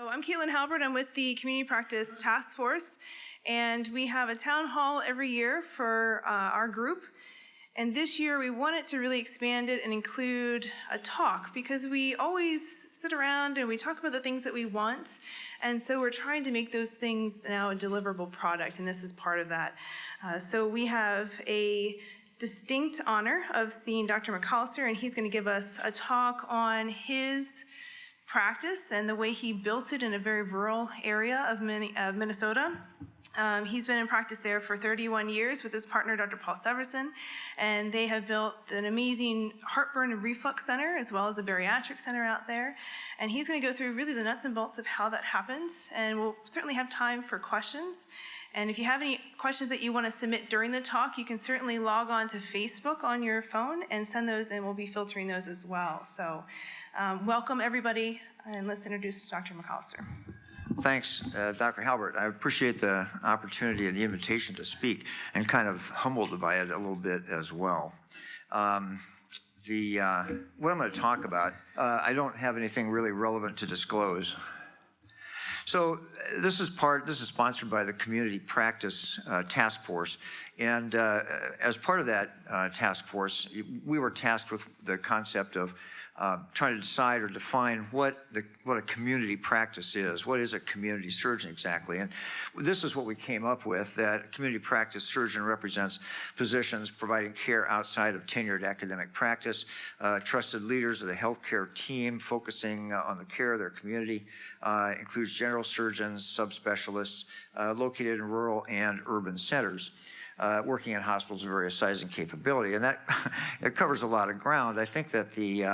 So I'm Caitlin Halbert. I'm with the Community Practice Task Force, and we have a town hall every year for our group. And this year we wanted to really expand it and include a talk, because we always sit around and we talk about the things that we want. And so we're trying to make those things now a deliverable product, and this is part of that. So we have a distinct honor of seeing Dr. McCollister, and he's going to give us a talk on his practice and the way he built it in a very rural area of Minnesota. He's been in practice there for 31 years with his partner, Dr. Paul Severson, and they have built an amazing heartburn and reflux center as well as a bariatric center out there. And he's going to go through really the nuts and bolts of how that happens, and we'll certainly have time for questions. And if you have any questions that you want to submit during the talk, you can certainly log on to Facebook on your phone and send those, and we'll be filtering those as well. So welcome, everybody, and let's introduce Dr. McCollister. Thanks, Dr. Halbert. I appreciate the opportunity and the invitation to speak, and kind of humbled by it a little bit as well. What I'm going to talk about, I don't have anything really relevant to disclose. So this is sponsored by the Community Practice Task Force, and as part of that task force, we were tasked with the concept of trying to decide or define what a community practice is. What is a community surgeon exactly? And this is what we came up with, that a community practice surgeon represents physicians providing care outside of tenured academic practice, trusted leaders of the healthcare team focusing on the care of their community, includes general surgeons, subspecialists located in rural and urban centers. Working in hospitals of various size and capability, and that it covers a lot of ground. I think that the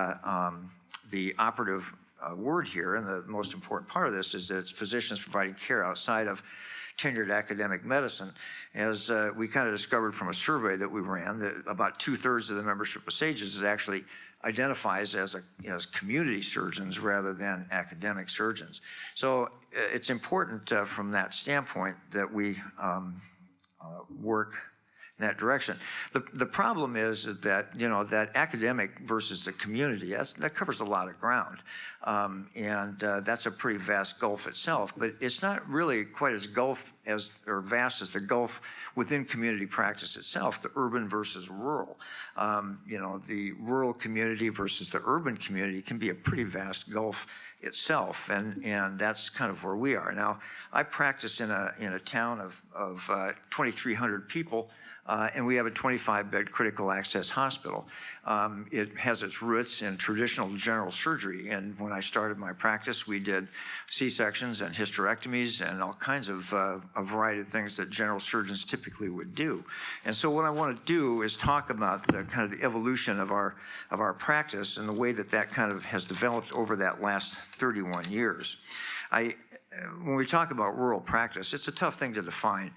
operative word here, and the most important part of this, is that it's physicians providing care outside of tenured academic medicine. As we kind of discovered from a survey that we ran, that about 2/3 of the membership of SAGES is actually identifies as community surgeons rather than academic surgeons. So it's important from that standpoint that we work in that direction. The problem is that, that academic versus the community, that covers a lot of ground. And that's a pretty vast gulf itself, but it's not really quite as vast as the gulf within community practice itself, the urban versus rural. The rural community versus the urban community can be a pretty vast gulf itself, and that's kind of where we are. Now, I practice in a town of 2,300 people, and we have a 25-bed critical access hospital. It has its roots in traditional general surgery, and when I started my practice, we did C-sections and hysterectomies and all kinds of a variety of things that general surgeons typically would do. And so what I want to do is talk about the kind of the evolution of our practice and the way that kind of has developed over that last 31 years. When we talk about rural practice, it's a tough thing to define.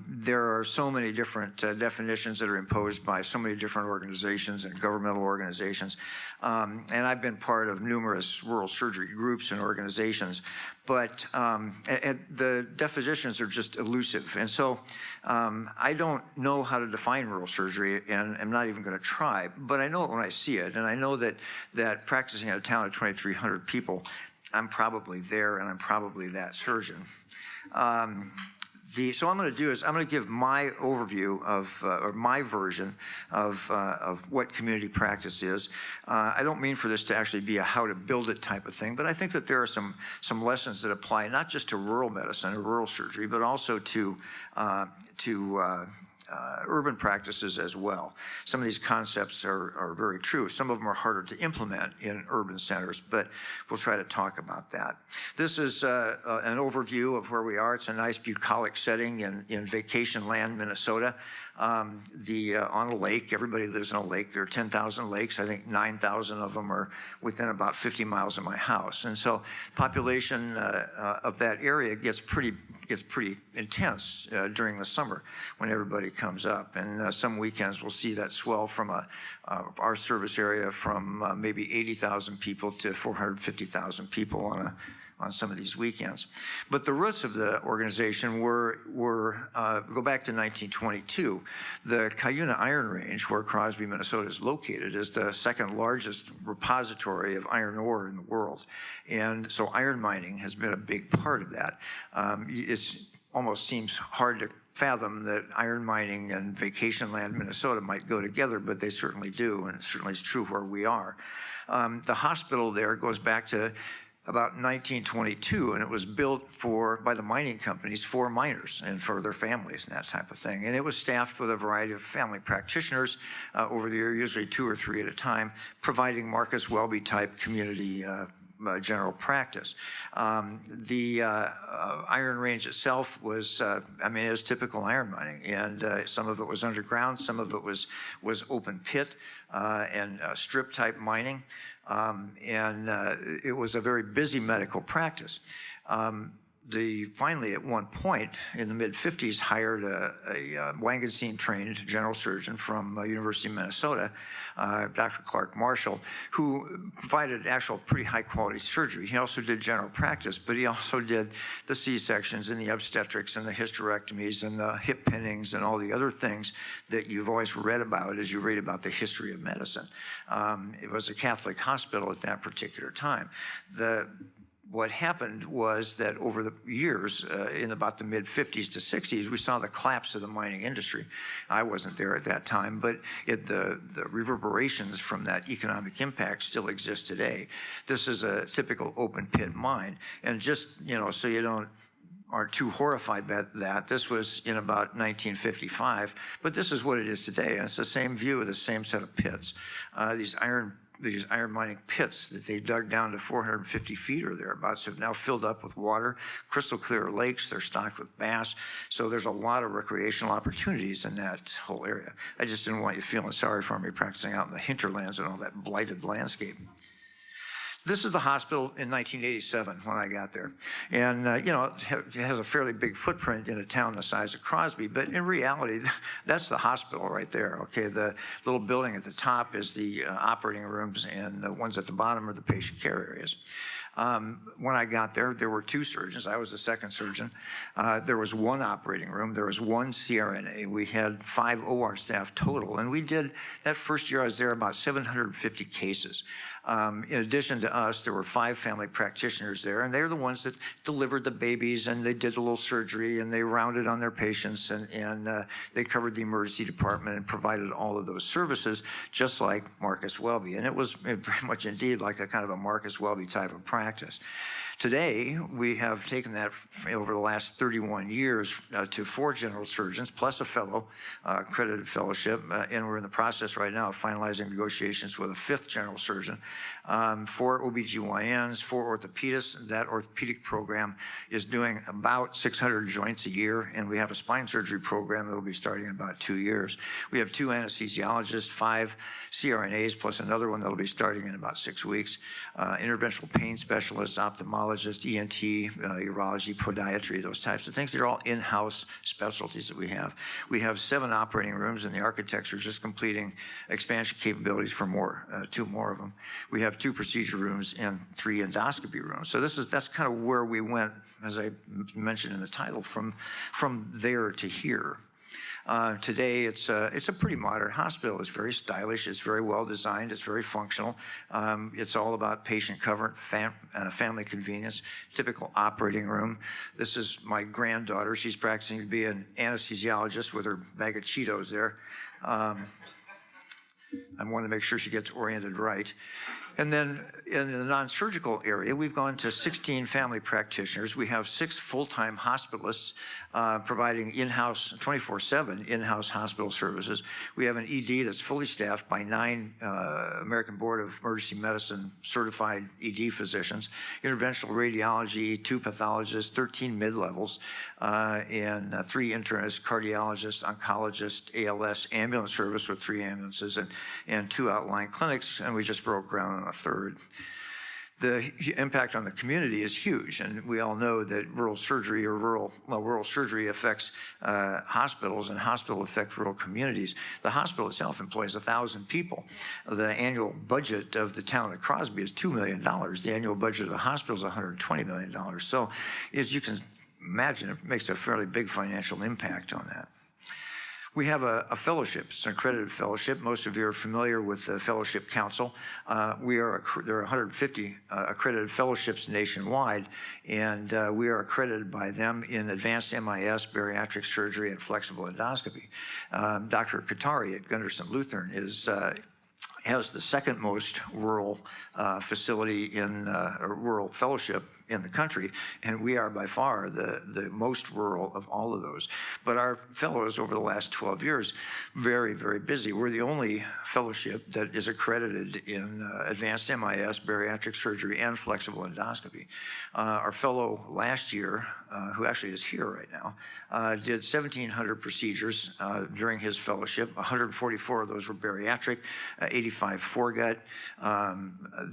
There are so many different definitions that are imposed by so many different organizations and governmental organizations. And I've been part of numerous rural surgery groups and organizations, but the definitions are just elusive. And so I don't know how to define rural surgery, and I'm not even going to try, but I know it when I see it. And I know that practicing in a town of 2,300 people, I'm probably there, and I'm probably that surgeon. So what I'm going to do is I'm going to give my overview of, or my version of what community practice is. I don't mean for this to actually be a how to build it type of thing, but I think that there are some lessons that apply not just to rural medicine or rural surgery, but also to urban practices as well. Some of these concepts are very true. Some of them are harder to implement in urban centers, but we'll try to talk about that. This is an overview of where we are. It's a nice bucolic setting in vacation land, Minnesota. On a lake. Everybody lives on a lake. There are 10,000 lakes. I think 9,000 of them are within about 50 miles of my house. And so population of that area gets pretty intense during the summer when everybody comes up. And some weekends we'll see that swell from our service area from maybe 80,000 people to 450,000 people on some of these weekends. But the roots of the organization were go back to 1922. The Cuyuna Iron Range, where Crosby, Minnesota is located, is the second largest repository of iron ore in the world. And so iron mining has been a big part of that. It almost seems hard to fathom that iron mining and vacation land Minnesota might go together, but they certainly do, and it certainly is true where we are. The hospital there goes back to about 1922, and it was built by the mining companies for miners and for their families and that type of thing. And it was staffed with a variety of family practitioners over the year, usually 2 or 3 at a time, providing Marcus Welby type community general practice. The Iron Range itself was, it was typical iron mining, and some of it was underground, some of it was open pit and strip type mining, and it was a very busy medical practice. Finally, at one point in the mid-50s, hired a Wangenstein-trained general surgeon from University of Minnesota, Dr. Clark Marshall, who provided actual pretty high-quality surgery. He also did general practice, but he also did the C-sections and the obstetrics and the hysterectomies and the hip pinnings and all the other things that you've always read about as you read about the history of medicine. It was a Catholic hospital at that particular time. What happened was that over the years, in about the mid-50s to 60s, we saw the collapse of the mining industry. I wasn't there at that time, but the reverberations from that economic impact still exist today. This is a typical open pit mine. And just, so you aren't too horrified by that, this was in about 1955, but this is what it is today. And it's the same view of the same set of pits. These iron mining pits that they dug down to 450 feet or thereabouts have now filled up with water, crystal clear lakes, they're stocked with bass. So there's a lot of recreational opportunities in that whole area. I just didn't want you feeling sorry for me practicing out in the hinterlands and all that blighted landscape. This is the hospital in 1987 when I got there. And, it has a fairly big footprint in a town the size of Crosby, but in reality, that's the hospital right there, okay? The little building at the top is the operating rooms, and the ones at the bottom are the patient care areas. When I got there, there were 2 surgeons. I was the second surgeon. There was 1 operating room. There was 1 CRNA. We had 5 OR staff total. And we did, that first year I was there, about 750 cases. In addition to us, there were 5 family practitioners there, and they're the ones that delivered the babies, and they did a little surgery, and they rounded on their patients, and they covered the emergency department and provided all of those services, just like Marcus Welby. And it was very much indeed like a kind of a Marcus Welby type of practice. Today, we have taken that over the last 31 years to 4 general surgeons, plus a fellow, accredited fellowship, and we're in the process right now of finalizing negotiations with a 5th general surgeon, 4 OBGYNs, 4 orthopedists. That orthopedic program is doing about 600 joints a year, and we have a spine surgery program that will be starting in about 2 years. We have 2 anesthesiologists, 5 CRNAs, plus another one that will be starting in about 6 weeks, interventional pain specialists, ophthalmologists, ENT, urology, podiatry, those types of things. They're all in-house specialties that we have. We have 7 operating rooms, and the architects are just completing expansion capabilities for 2 more of them. We have 2 procedure rooms and 3 endoscopy rooms. So that's kind of where we went, as I mentioned in the title, from there to here. Today, it's a pretty modern hospital. It's very stylish. It's very well designed. It's very functional. It's all about patient comfort, family convenience, typical operating room. This is my granddaughter. She's practicing to be an anesthesiologist with her bag of Cheetos there. I want to make sure she gets oriented right. And then in the non-surgical area, we've gone to 16 family practitioners. We have 6 full-time hospitalists providing in-house, 24/7 in-house hospital services. We have an ED that's fully staffed by 9 American Board of Emergency Medicine certified ED physicians, interventional radiology, 2 pathologists, 13 mid-levels, and 3 internists, cardiologists, oncologists, ALS, ambulance service with 3 ambulances, and 2 outlying clinics, and we just broke ground on a 3rd. The impact on the community is huge, and we all know that rural surgery affects hospitals, and hospitals affect rural communities. The hospital itself employs 1,000 people. The annual budget of the town of Crosby is $2 million. The annual budget of the hospital is $120 million. So as you can imagine, it makes a fairly big financial impact on that. We have a fellowship. It's an accredited fellowship. Most of you are familiar with the Fellowship Council. There are 150 accredited fellowships nationwide, and we are accredited by them in advanced MIS, bariatric surgery, and flexible endoscopy. Dr. Katari at Gunderson Lutheran has the second most rural facility in rural fellowship in the country, and we are by far the most rural of all of those. But our fellows over the last 12 years, very, very busy. We're the only fellowship that is accredited in advanced MIS, bariatric surgery, and flexible endoscopy. Our fellow last year, who actually is here right now, did 1,700 procedures during his fellowship. 144 of those were bariatric, 85 foregut.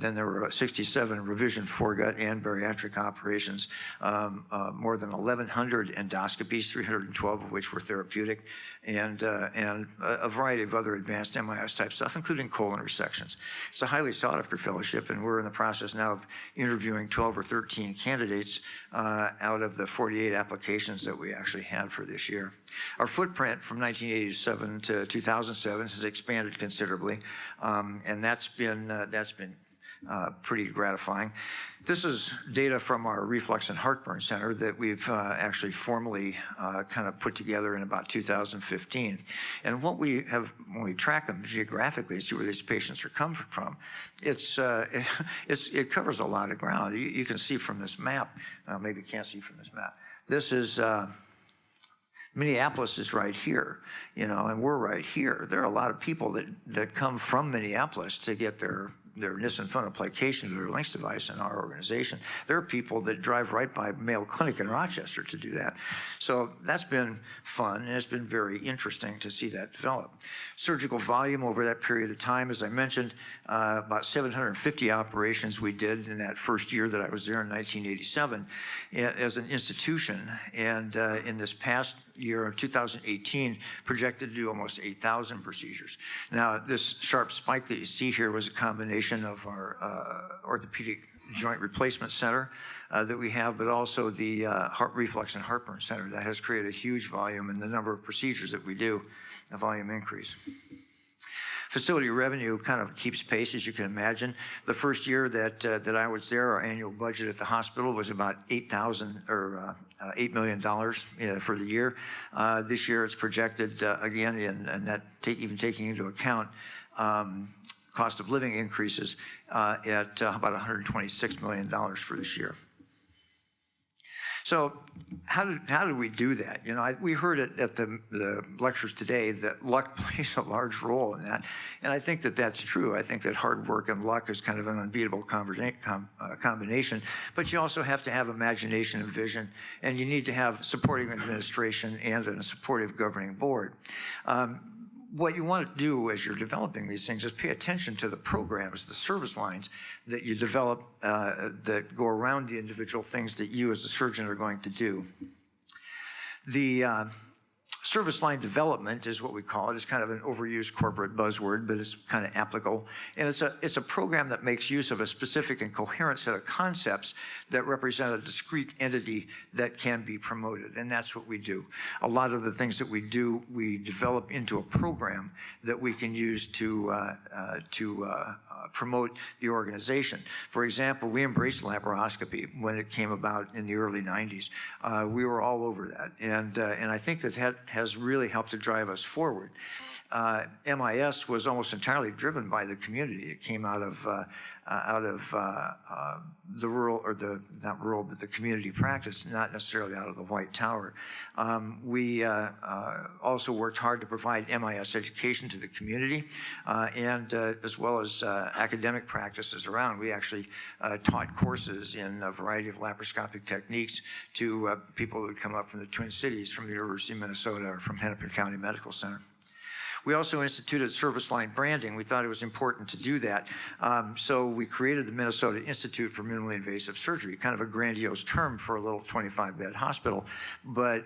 Then there were 67 revision foregut and bariatric operations, more than 1,100 endoscopies, 312 of which were therapeutic, and a variety of other advanced MIS type stuff, including colon resections. It's a highly sought after fellowship, and we're in the process now of interviewing 12 or 13 candidates out of the 48 applications that we actually had for this year. Our footprint from 1987 to 2007 has expanded considerably, and that's been pretty gratifying. This is data from our Reflux and Heartburn Center that we've actually formally kind of put together in about 2015. And what we have, when we track them geographically, see where these patients are coming from, it covers a lot of ground. You can see from this map, maybe you can't see from this map. This is Minneapolis is right here, and we're right here. There are a lot of people that come from Minneapolis to get their Nissen fundoplication, their LINX device in our organization. There are people that drive right by Mayo Clinic in Rochester to do that. So that's been fun, and it's been very interesting to see that develop. Surgical volume over that period of time, as I mentioned, about 750 operations we did in that first year that I was there in 1987 as an institution. And in this past year, 2018, projected to do almost 8,000 procedures. Now, this sharp spike that you see here was a combination of our orthopedic joint replacement center that we have, but also the heart reflux and heartburn center that has created a huge volume in the number of procedures that we do, a volume increase. Facility revenue kind of keeps pace, as you can imagine. The first year that I was there, our annual budget at the hospital was about $8 million for the year. This year, it's projected again, and that even taking into account cost of living increases at about $126 million for this year. So how did we do that? We heard it at the lectures today that luck plays a large role in that, and I think that that's true. I think that hard work and luck is kind of an unbeatable combination, but you also have to have imagination and vision, and you need to have supporting administration and a supportive governing board. What you want to do as you're developing these things is pay attention to the programs, the service lines that you develop that go around the individual things that you as a surgeon are going to do. The service line development is what we call it. It's kind of an overused corporate buzzword, but it's kind of applicable. And it's a program that makes use of a specific and coherent set of concepts that represent a discrete entity that can be promoted. And that's what we do. A lot of the things that we do, we develop into a program that we can use to promote the organization. For example, we embraced laparoscopy when it came about in the early 90s. We were all over that. And I think that has really helped to drive us forward. MIS was almost entirely driven by the community. It came out of the rural, or not rural, but the community practice, not necessarily out of the White Tower. We also worked hard to provide MIS education to the community, and as well as academic practices around. We actually taught courses in a variety of laparoscopic techniques to people who would come up from the Twin Cities, from the University of Minnesota, or from Hennepin County Medical Center. We also instituted service line branding. We thought it was important to do that. So we created the Minnesota Institute for Minimally Invasive Surgery, kind of a grandiose term for a little 25-bed hospital, but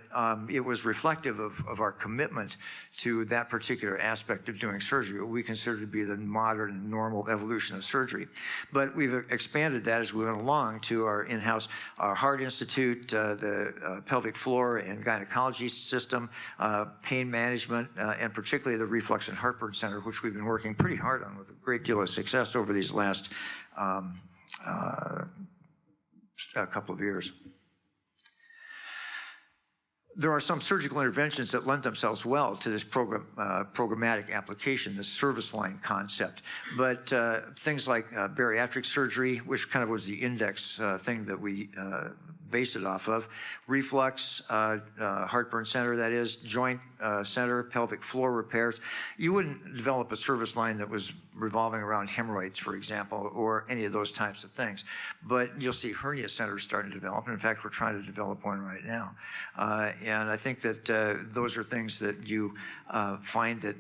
it was reflective of our commitment to that particular aspect of doing surgery, what we consider to be the modern and normal evolution of surgery. But we've expanded that as we went along to our in-house, our Heart Institute, the pelvic floor and gynecology system, pain management, and particularly the Reflux and Heartburn Center, which we've been working pretty hard on with a great deal of success over these last couple of years. There are some surgical interventions that lend themselves well to this programmatic application, this service line concept. But things like bariatric surgery, which kind of was the index thing that we based it off of, reflux, heartburn center, that is, joint center, pelvic floor repairs. You wouldn't develop a service line that was revolving around hemorrhoids, for example, or any of those types of things. But you'll see hernia centers starting to develop. And in fact, we're trying to develop one right now. And I think that those are things that you find that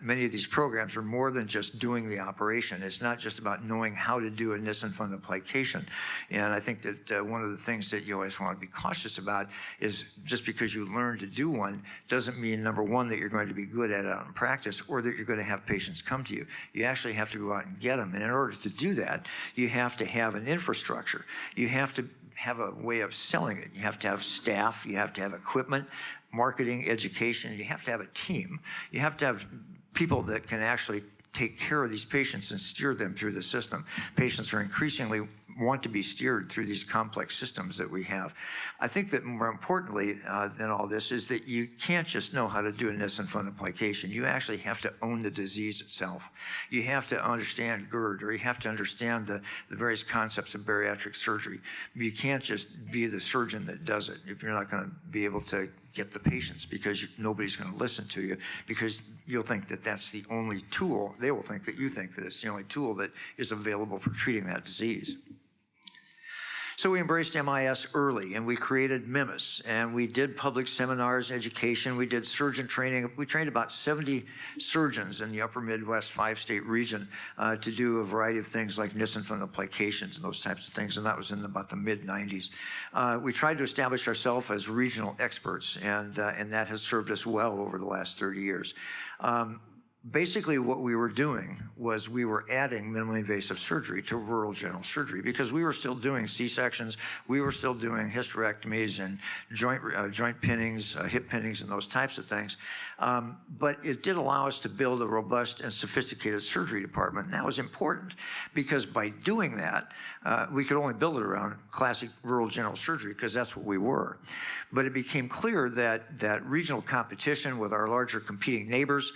many of these programs are more than just doing the operation. It's not just about knowing how to do a Nissen fundoplication. And I think that one of the things that you always want to be cautious about is just because you learn to do one doesn't mean, number one, that you're going to be good at it out in practice or that you're going to have patients come to you. You actually have to go out and get them. And in order to do that, you have to have an infrastructure. You have to have a way of selling it. You have to have staff, you have to have equipment, marketing, education, you have to have a team. You have to have people that can actually take care of these patients and steer them through the system. Patients are increasingly want to be steered through these complex systems that we have. I think that more importantly than all this is that you can't just know how to do a Nissen fundoplication. You actually have to own the disease itself. You have to understand GERD, or you have to understand the various concepts of bariatric surgery. You can't just be the surgeon that does it if you're not going to be able to get the patients, because nobody's going to listen to you, because you'll think that that's the only tool. They will think that you think that it's the only tool that is available for treating that disease. So we embraced MIS early, and we created MIMIS, and we did public seminars, education, we did surgeon training. We trained about 70 surgeons in the upper Midwest 5-state region to do a variety of things like Nissen fundoplications and those types of things, and that was in about the mid-90s. We tried to establish ourselves as regional experts, and that has served us well over the last 30 years. Basically, what we were doing was we were adding minimally invasive surgery to rural general surgery, because we were still doing C-sections, we were still doing hysterectomies and joint pinnings, hip pinnings, and those types of things. But it did allow us to build a robust and sophisticated surgery department. And that was important, because by doing that, we could only build it around classic rural general surgery, because that's what we were. But it became clear that regional competition with our larger competing neighbors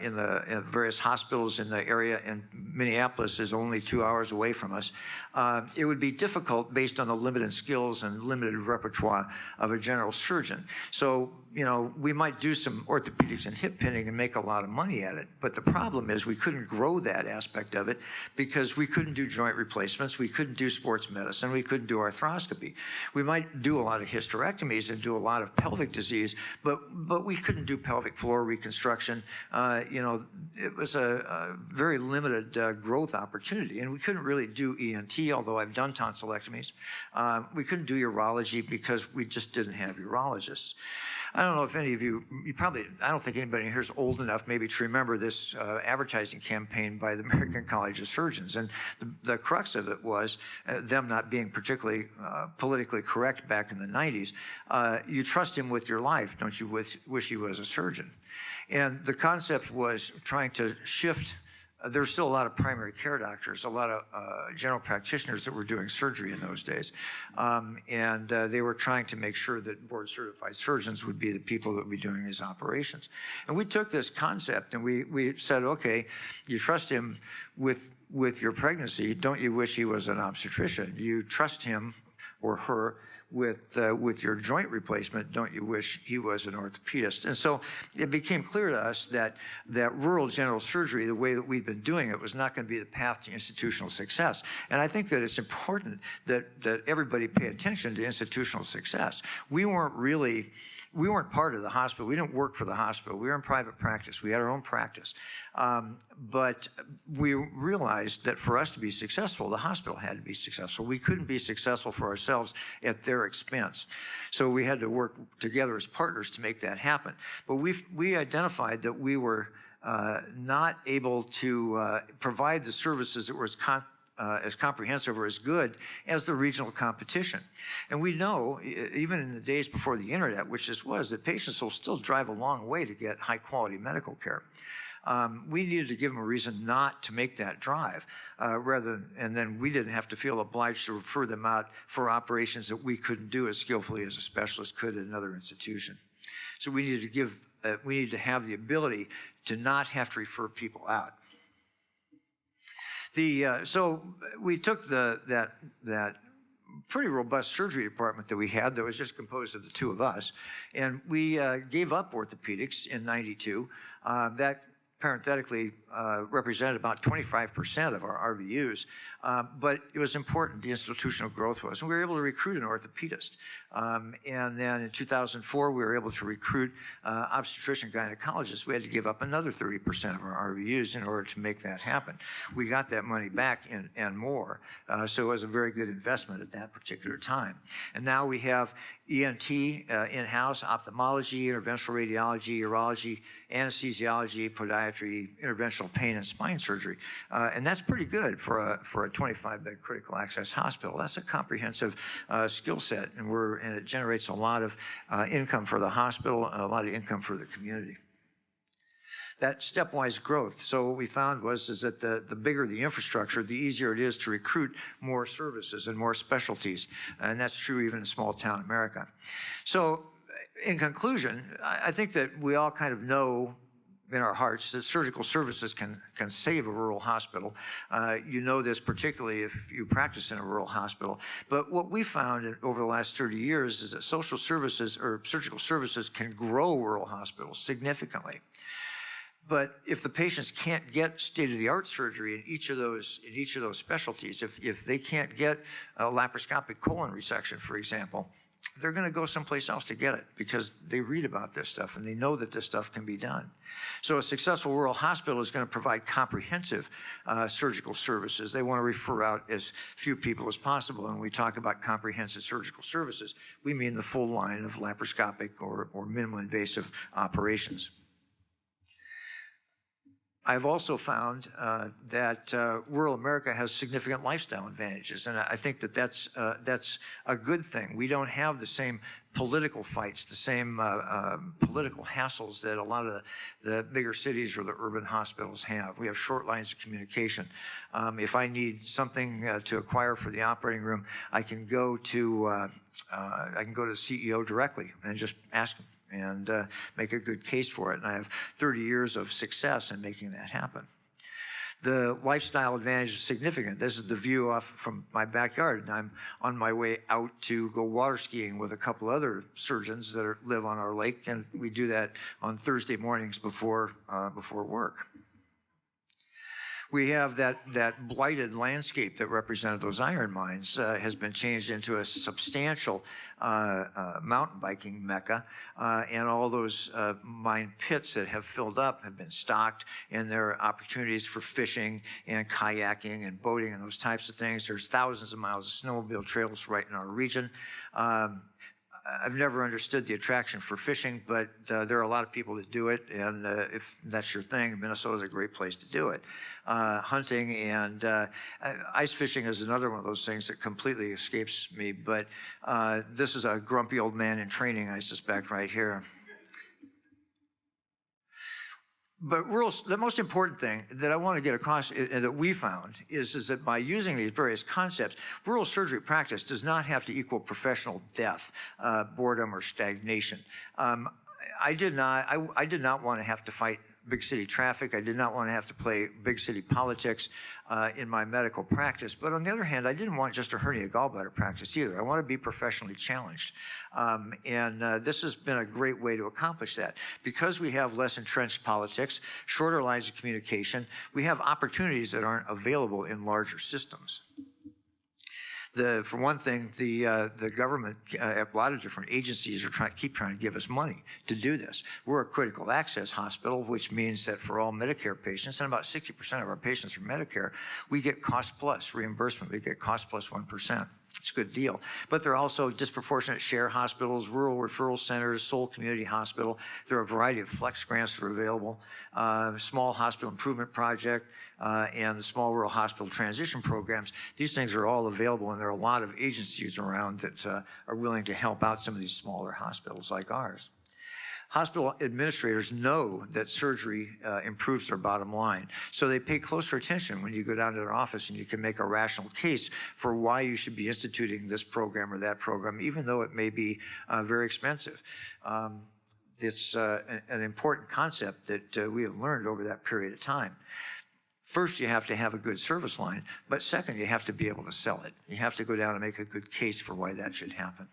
in the various hospitals in the area, and Minneapolis is only 2 hours away from us, it would be difficult based on the limited skills and limited repertoire of a general surgeon. So, you know, we might do some orthopedics and hip pinning and make a lot of money at it, but the problem is we couldn't grow that aspect of it, because we couldn't do joint replacements, we couldn't do sports medicine, we couldn't do arthroscopy. We might do a lot of hysterectomies and do a lot of pelvic disease, but we couldn't do pelvic floor reconstruction. You know, it was a very limited growth opportunity, and we couldn't really do ENT, although I've done tonsillectomies. We couldn't do urology because we just didn't have urologists. I don't know if any of you I don't think anybody here is old enough maybe to remember this advertising campaign by the American College of Surgeons. And the crux of it was them not being particularly politically correct back in the 90s. You trust him with your life, don't you wish he was a surgeon? And the concept was trying to shift. There were still a lot of primary care doctors, a lot of general practitioners that were doing surgery in those days. And they were trying to make sure that board-certified surgeons would be the people that would be doing these operations. And we took this concept and we said, okay, you trust him with your pregnancy. Don't you wish he was an obstetrician? You trust him or her with your joint replacement, don't you wish he was an orthopedist? And so it became clear to us that rural general surgery, the way that we'd been doing it, was not going to be the path to institutional success. And I think that it's important that everybody pay attention to institutional success. We weren't part of the hospital. We didn't work for the hospital. We were in private practice. We had our own practice. But we realized that for us to be successful, the hospital had to be successful. We couldn't be successful for ourselves at their expense. So we had to work together as partners to make that happen. But we identified that we were not able to provide the services that were as comprehensive or as good as the regional competition. And we know, even in the days before the internet, which this was, that patients will still drive a long way to get high quality medical care. We needed to give them a reason not to make that drive, and then we didn't have to feel obliged to refer them out for operations that we couldn't do as skillfully as a specialist could at another institution. So we needed to have the ability to not have to refer people out. So we took that pretty robust surgery department that we had that was just composed of the two of us, and we gave up orthopedics in '92. That parenthetically represented about 25% of our RVUs, but it was important, the institutional growth was, and we were able to recruit an orthopedist. And then in 2004, we were able to recruit obstetrician gynecologists. We had to give up another 30% of our RVUs in order to make that happen. We got that money back and more, so it was a very good investment at that particular time. And now we have ENT in-house, ophthalmology, interventional radiology, urology, anesthesiology, podiatry, interventional pain and spine surgery. And that's pretty good for a 25-bed critical access hospital. That's a comprehensive skill set, and it generates a lot of income for the hospital and a lot of income for the community. That stepwise growth. So what we found was that the bigger the infrastructure, the easier it is to recruit more services and more specialties. And that's true even in small town America. So in conclusion, I think that we all kind of know in our hearts that surgical services can save a rural hospital. You know this particularly if you practice in a rural hospital. But what we found over the last 30 years is that social services or surgical services can grow rural hospitals significantly. But if the patients can't get state-of-the-art surgery in each of those specialties, if they can't get a laparoscopic colon resection, for example, they're going to go someplace else to get it because they read about this stuff and they know that this stuff can be done. So a successful rural hospital is going to provide comprehensive surgical services. They want to refer out as few people as possible. And when we talk about comprehensive surgical services, we mean the full line of laparoscopic or minimally invasive operations. I've also found that rural America has significant lifestyle advantages, and I think that that's a good thing. We don't have the same political fights, the same political hassles that a lot of the bigger cities or the urban hospitals have. We have short lines of communication. If I need something to acquire for the operating room, I can go to the CEO directly and just ask him and make a good case for it. And I have 30 years of success in making that happen. The lifestyle advantage is significant. This is the view off from my backyard, and I'm on my way out to go water skiing with a couple other surgeons that live on our lake, and we do that on Thursday mornings before work. We have that blighted landscape that represented those iron mines has been changed into a substantial mountain biking mecca, and all those mine pits that have filled up have been stocked, and there are opportunities for fishing and kayaking and boating and those types of things. There's thousands of miles of snowmobile trails right in our region. I've never understood the attraction for fishing, but there are a lot of people that do it, and if that's your thing, Minnesota is a great place to do it. Hunting and ice fishing is another one of those things that completely escapes me, but this is a grumpy old man in training, I suspect, right here. But the most important thing that I want to get across and that we found is that by using these various concepts, rural surgery practice does not have to equal professional death, boredom, or stagnation. I did not want to have to fight big city traffic. I did not want to have to play big city politics in my medical practice. But on the other hand, I didn't want just a hernia gallbladder practice either. I want to be professionally challenged. This has been a great way to accomplish that. Because we have less entrenched politics, shorter lines of communication, we have opportunities that aren't available in larger systems. For one thing, the government, a lot of different agencies keep trying to give us money to do this. We're a critical access hospital, which means that for all Medicare patients, and about 60% of our patients are Medicare, we get cost plus reimbursement. We get cost plus 1%. It's a good deal. But there are also disproportionate share hospitals, rural referral centers, Seoul Community Hospital. There are a variety of flex grants that are available, small hospital improvement project, and the small rural hospital transition programs. These things are all available, and there are a lot of agencies around that are willing to help out some of these smaller hospitals like ours. Hospital administrators know that surgery improves their bottom line, so they pay closer attention when you go down to their office and you can make a rational case for why you should be instituting this program or that program, even though it may be very expensive. It's an important concept that we have learned over that period of time. First, you have to have a good service line, but second, you have to be able to sell it. You have to go down and make a good case for why that should happen.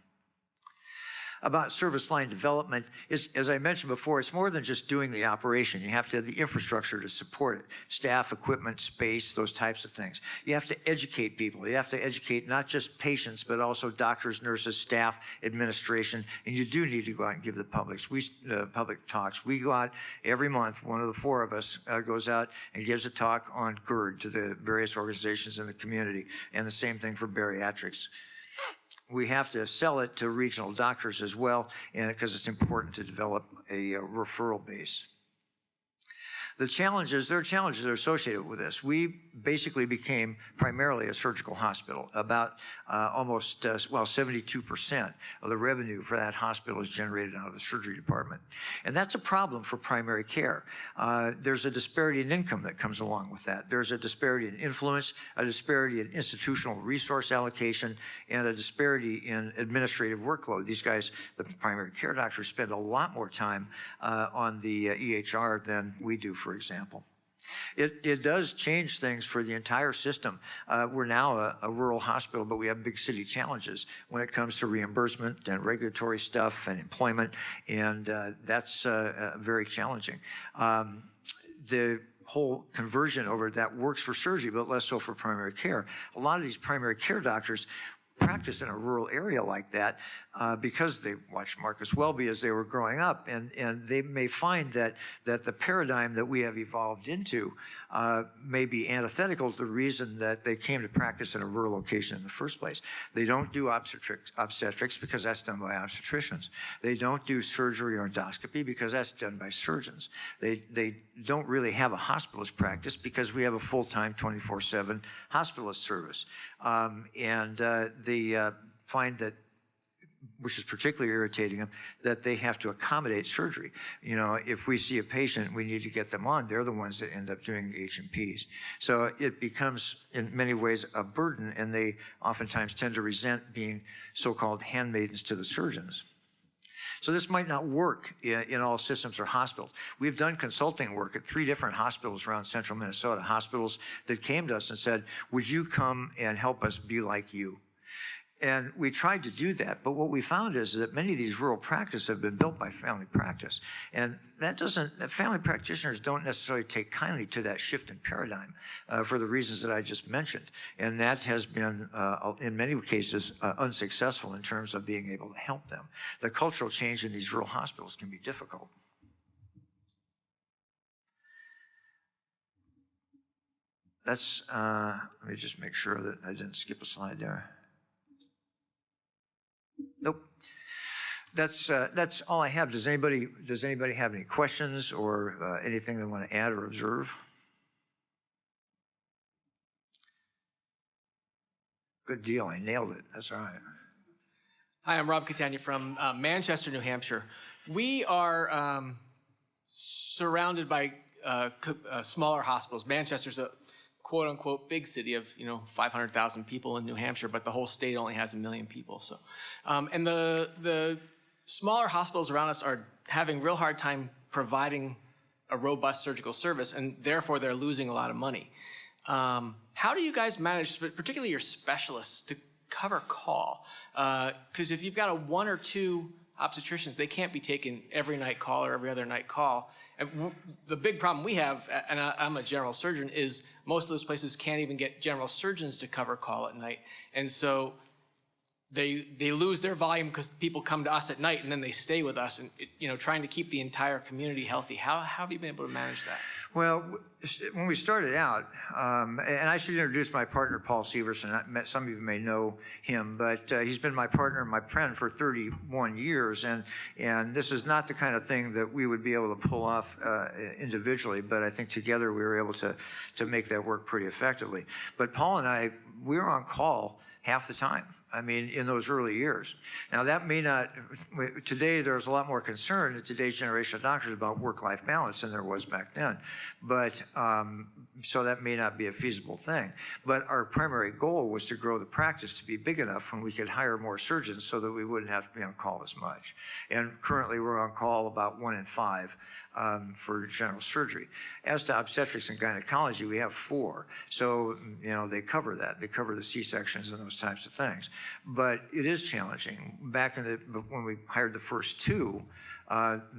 About service line development, as I mentioned before, it's more than just doing the operation. You have to have the infrastructure to support it, staff, equipment, space, those types of things. You have to educate people. You have to educate not just patients, but also doctors, nurses, staff, administration, and you do need to go out and give the public talks. We go out every month, one of the four of us goes out and gives a talk on GERD to the various organizations in the community, and the same thing for bariatrics. We have to sell it to regional doctors as well, and because it's important to develop a referral base. There are challenges that are associated with this. We basically became primarily a surgical hospital. About almost 72% of the revenue for that hospital is generated out of the surgery department. And that's a problem for primary care. There's a disparity in income that comes along with that. There's a disparity in influence, a disparity in institutional resource allocation, and a disparity in administrative workload. These guys, the primary care doctors, spend a lot more time on the EHR than we do, for example. It does change things for the entire system. We're now a rural hospital, but we have big city challenges when it comes to reimbursement and regulatory stuff and employment, and that's very challenging. The whole conversion over that works for surgery, but less so for primary care. A lot of these primary care doctors practice in a rural area like that because they watched Marcus Welby as they were growing up, and they may find that the paradigm that we have evolved into may be antithetical to the reason that they came to practice in a rural location in the first place. They don't do obstetrics because that's done by obstetricians. They don't do surgery or endoscopy because that's done by surgeons. They don't really have a hospitalist practice because we have a full-time 24/7 hospitalist service. They find that, which is particularly irritating them, that they have to accommodate surgery. You know, if we see a patient, we need to get them on. They're the ones that end up doing the H&Ps. So it becomes, in many ways, a burden, and they oftentimes tend to resent being so-called handmaidens to the surgeons. So this might not work in all systems or hospitals. We've done consulting work at 3 different hospitals around central Minnesota, hospitals that came to us and said, would you come and help us be like you? And we tried to do that, but what we found is that many of these rural practices have been built by family practice. And family practitioners don't necessarily take kindly to that shift in paradigm for the reasons that I just mentioned. And that has been, in many cases, unsuccessful in terms of being able to help them. The cultural change in these rural hospitals can be difficult. Let me just make sure that I didn't skip a slide there. Nope. That's all I have. Does anybody have any questions or anything they want to add or observe? Good deal. I nailed it. That's all right. Hi, I'm Rob Catania from Manchester, New Hampshire. We are surrounded by smaller hospitals. Manchester's a quote-unquote big city of 500,000 people in New Hampshire, but the whole state only has 1 million people. So, and the smaller hospitals around us are having real hard time providing a robust surgical service, and therefore they're losing a lot of money. How do you guys manage, particularly your specialists, to cover call? Because if you've got a 1 or 2 obstetricians, they can't be taking every night call or every other night call. And the big problem we have, and I'm a general surgeon, is most of those places can't even get general surgeons to cover call at night. And so they lose their volume because people come to us at night and then they stay with us, and trying to keep the entire community healthy. How have you been able to manage that? Well, when we started out, and I should introduce my partner, Paul Severson. Some of you may know him, but he's been my partner and my friend for 31 years, and this is not the kind of thing that we would be able to pull off individually, but I think together we were able to make that work pretty effectively. But Paul and I, we were on call half the time. I mean, in those early years. Now, that may not, today there's a lot more concern in today's generation of doctors about work-life balance than there was back then. But, so that may not be a feasible thing. But our primary goal was to grow the practice to be big enough when we could hire more surgeons so that we wouldn't have to be on call as much. And currently we're on call about 1 in 5 for general surgery. As to obstetrics and gynecology, we have 4. So, they cover that. They cover the C-sections and those types of things. But it is challenging. Back when we hired the first 2,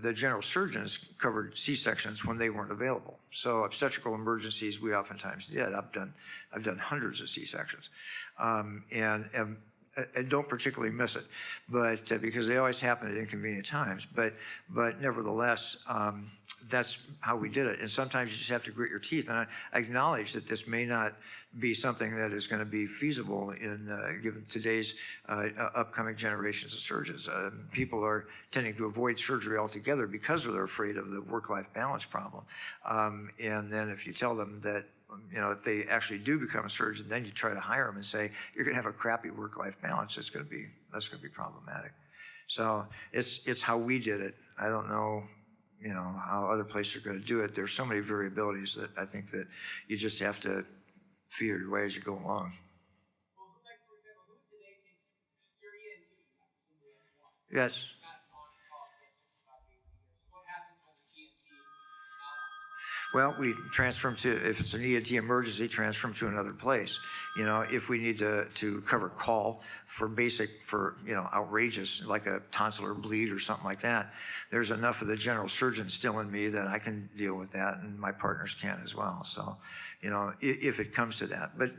the general surgeons covered C-sections when they weren't available. So obstetrical emergencies, we oftentimes did. I've done hundreds of C-sections, and don't particularly miss it, but because they always happen at inconvenient times. But nevertheless, that's how we did it. And sometimes you just have to grit your teeth. And I acknowledge that this may not be something that is going to be feasible in given today's upcoming generations of surgeons. People are tending to avoid surgery altogether because they're afraid of the work-life balance problem. And then if you tell them that, if they actually do become a surgeon, then you try to hire them and say, you're going to have a crappy work-life balance, that's going to be problematic. So it's how we did it. I don't know, how other places are going to do it. There's so many variabilities that I think that you just have to feel your way as you go along. Well, like, for example, who today takes your ENT? Yes. Well, we transfer them to, if it's an ENT emergency, transfer them to another place. If we need to cover call for outrageous, like a tonsillar bleed or something like that, there's enough of the general surgeon still in me that I can deal with that, and my partners can as well. So, if it comes to that. But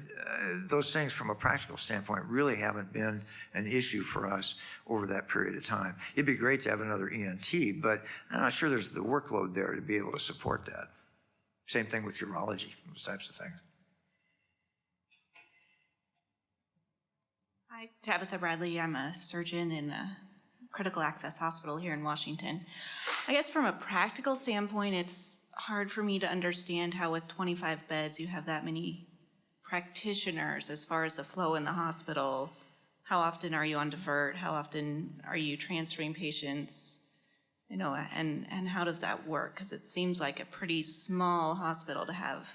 those things from a practical standpoint really haven't been an issue for us over that period of time. It'd be great to have another ENT, but I'm not sure there's the workload there to be able to support that. Same thing with urology, those types of things. Hi, Tabitha Bradley. I'm a surgeon in a critical access hospital here in Washington. I guess from a practical standpoint, it's hard for me to understand how with 25 beds you have that many practitioners as far as the flow in the hospital. How often are you on divert? How often are you transferring patients? And how does that work? Because it seems like a pretty small hospital to have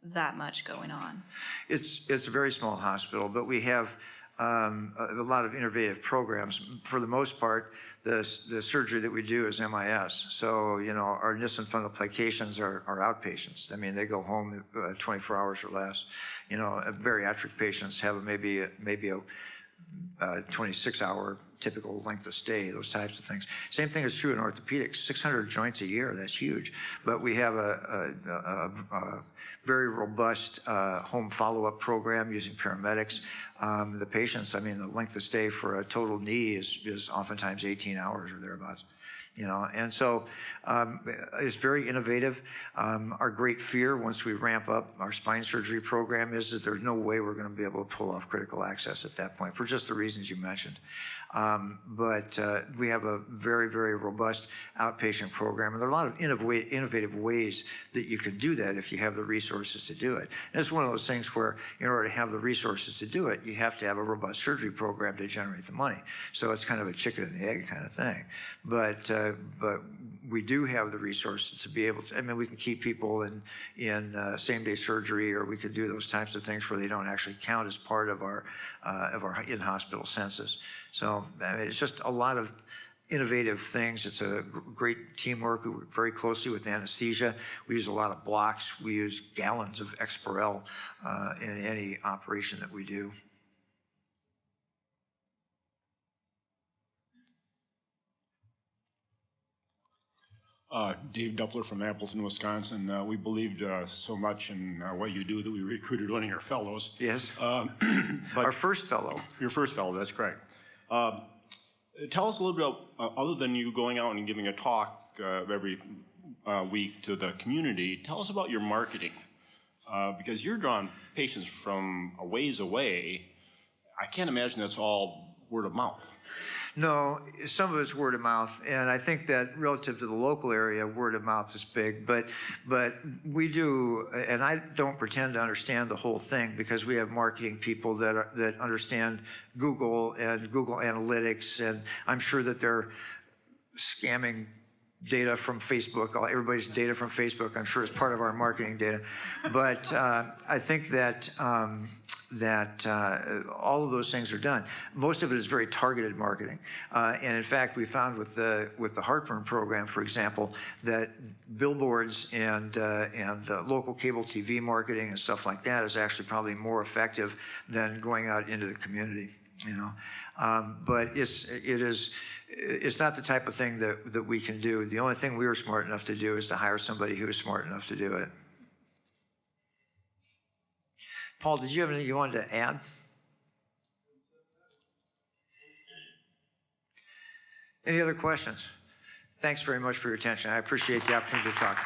that much going on. It's a very small hospital, but we have a lot of innovative programs. For the most part, the surgery that we do is MIS. So, our Nissen fundoplications are outpatients. I mean, they go home 24 hours or less. Bariatric patients have maybe a 26-hour typical length of stay, those types of things. Same thing is true in orthopedics. 600 joints a year, that's huge. But we have a very robust home follow-up program using paramedics. The patients, the length of stay for a total knee is oftentimes 18 hours or thereabouts. And so it's very innovative. Our great fear once we ramp up our spine surgery program is that there's no way we're going to be able to pull off critical access at that point for just the reasons you mentioned. But we have a very, very robust outpatient program, and there are a lot of innovative ways that you can do that if you have the resources to do it. And it's one of those things where in order to have the resources to do it, you have to have a robust surgery program to generate the money. So it's kind of a chicken and the egg kind of thing. But we do have the resources to be able to, we can keep people in same-day surgery, or we could do those types of things where they don't actually count as part of our in-hospital census. So it's just a lot of innovative things. It's a great teamwork. We work very closely with anesthesia. We use a lot of blocks. We use gallons of Exparel in any operation that we do. Dave Doppler from Appleton, Wisconsin. We believed so much in what you do that we recruited one of your fellows. Yes. Our first fellow. Your first fellow, that's correct. Tell us a little bit about, other than you going out and giving a talk every week to the community, tell us about your marketing. Because you're drawing patients from a ways away. I can't imagine that's all word of mouth. No, some of it's word of mouth, and I think that relative to the local area, word of mouth is big. But we do, and I don't pretend to understand the whole thing because we have marketing people that understand Google and Google Analytics, and I'm sure that they're scamming data from Facebook, everybody's data from Facebook, I'm sure is part of our marketing data. But I think that all of those things are done. Most of it is very targeted marketing. And in fact, we found with the heartburn program, for example, that billboards and local cable TV marketing and stuff like that is actually probably more effective than going out into the community. But it's not the type of thing that we can do. The only thing we were smart enough to do is to hire somebody who was smart enough to do it. Paul, did you have anything you wanted to add? Any other questions? Thanks very much for your attention. I appreciate the opportunity to talk.